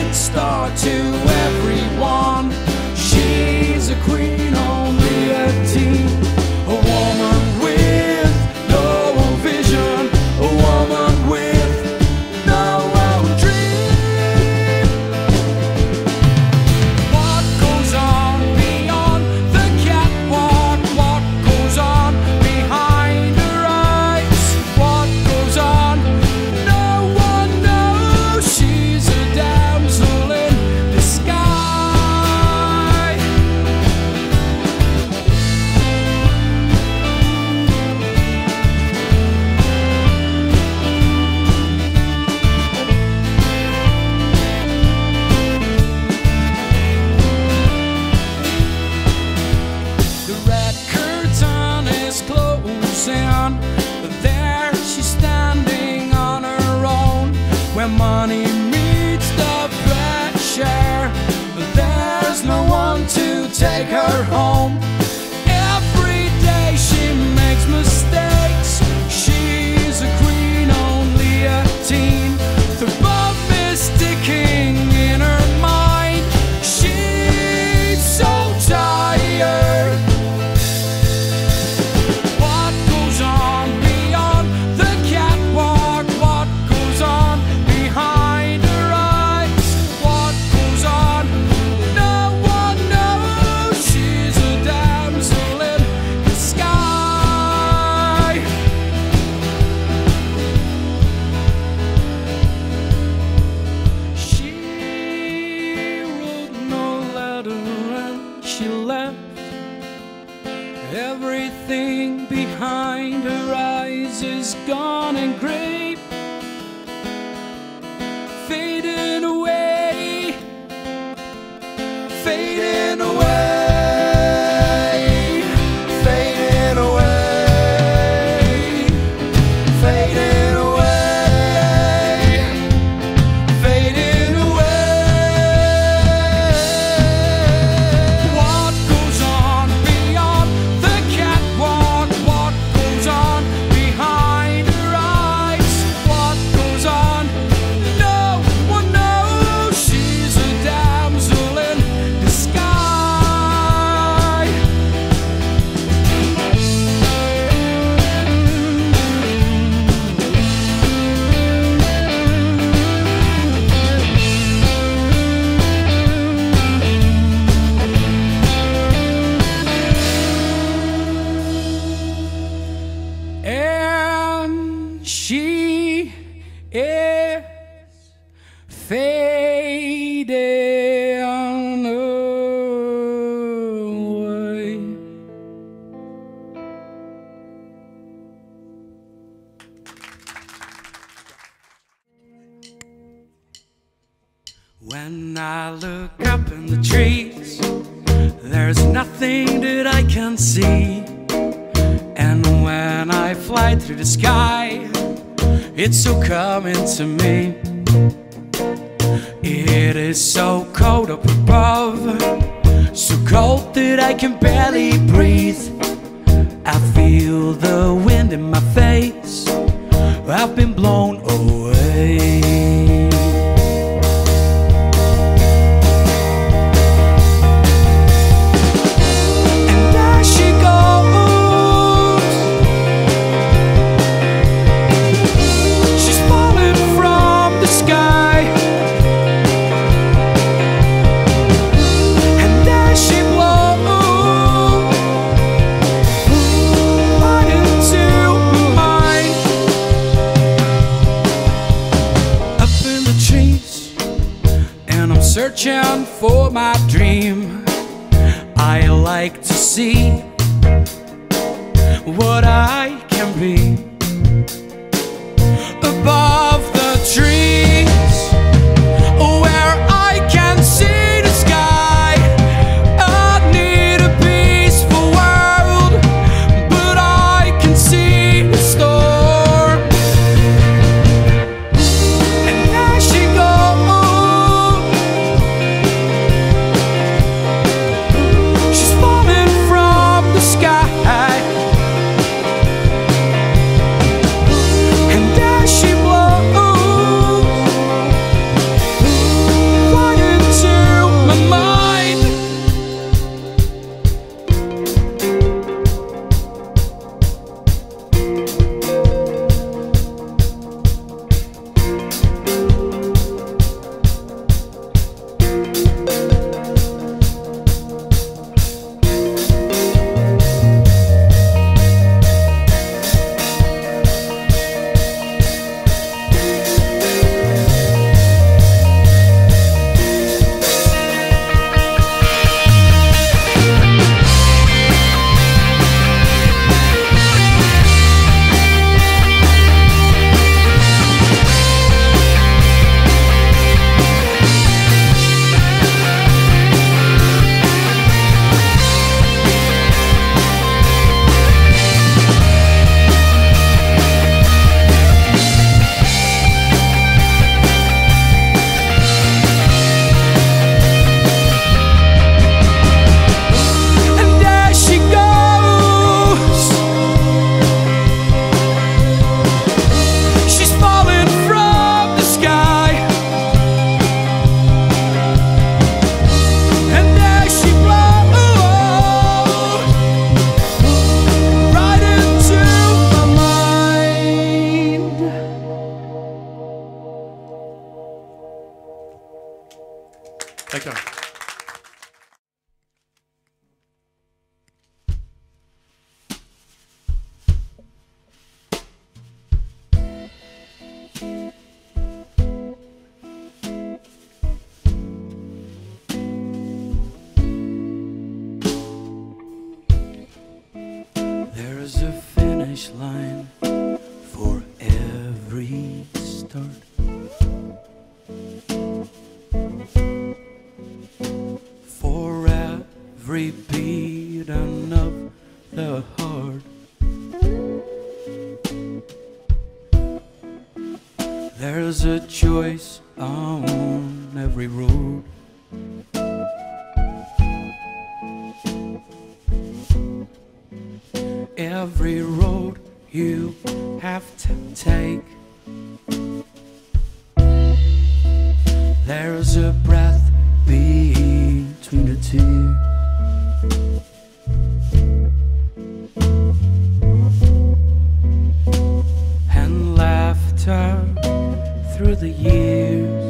shining star to everyone. She's a queen, only a teen, a woman with no vision, a woman with no dream. What goes on beyond the catwalk? What goes on behind her eyes? What goes on? No one knows. She's a damsel in disguise. The red curtain is closing. There she's standing on her own. Where money meets the pressure, there's no one to take her home. Every day she makes mistakes. She's a queen, only a teen. The bomb is ticking in her mind. She's so tired. What goes on beyond the catwalk? What goes on behind her eyes? What goes on? No one knows. She's a damsel in disguise. She wrote no letter and she left. Everything behind her eyes is gone and gray, fading away, fading away, fading away, fading away, fading away. What goes on beyond the catwalk? What goes on behind her eyes? What goes on? No one knows. She's a damsel in disguise. And she is fading away. When I look up in the trees, there's nothing that I can see. And when I fly through the sky, it's so coming to me. It is so cold up above, so cold that I can barely breathe. I feel the wind in my face. I've been blown away. And as she goes, she's falling from the sky. And as she blows right into mine. Up in the trees, and I'm searching for my dream. I like to see what I can be above the trees, where I can see the sky. I need a peaceful world, but I can see the storm. And as she goes, she's falling from the sky. Thank you. There's a finish line for every start. For every beating of the heart. There's a choice on every road. Every road you have to take. There's a breath between the two. And laughter through the years.